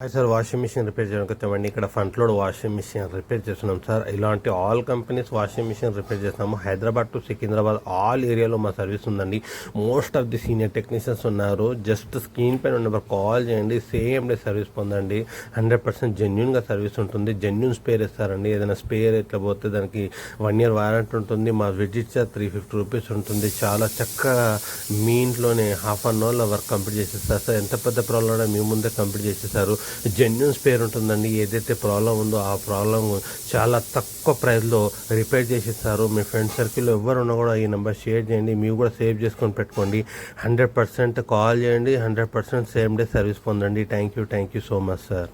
Hi sir, washing machine repair చేయడానికి వచ్చామండి. ఇక్కడ front load washing machine repair చేస్తున్నాం సార్. ఇలాంటి all companies washing machine repair చేస్తున్నాము. హైదరాబాద్ టు సికింద్రాబాద్ ఆల్ ఏరియాలో మా సర్వీస్ ఉందండి. Most of the senior technicians ఉన్నారు. జస్ట్ స్క్రీన్ పైన నెంబర్ కాల్ చేయండి, సేమ్ డే సర్వీస్ పొందండి. 100% జెన్యున్గా సర్వీస్ ఉంటుంది. జెన్యున్ స్పేర్ ఇస్తారండి. ఏదైనా స్పేర్ ఎట్లా పోతే దానికి 1 year వారంటీ ఉంటుంది. మా విజిట్ చార్జ్ 350 రూపీస్ ఉంటుంది. చాలా చక్కగా మీ ఇంట్లోనే హాఫ్ అన్ అవర్లో వర్క్ కంప్లీట్ చేసేస్తారు సార్. ఎంత పెద్ద ప్రాబ్లం మీ ముందే కంప్లీట్ చేసేసారు. జెన్యున్ స్పేర్ ఉంటుందండి. ఏదైతే ప్రాబ్లం ఉందో ఆ ప్రాబ్లం చాలా తక్కువ ప్రైస్లో రిపేర్ చేసిస్తారు. మీ ఫ్రెండ్ సర్కిల్లో ఎవరు ఉన్నా కూడా ఈ నెంబర్ షేర్ చేయండి. మీరు కూడా సేవ్ చేసుకొని పెట్టుకోండి. 100% కాల్ చేయండి. 100% సేమ్ డే సర్వీస్ పొందండి. Thank you so much sir.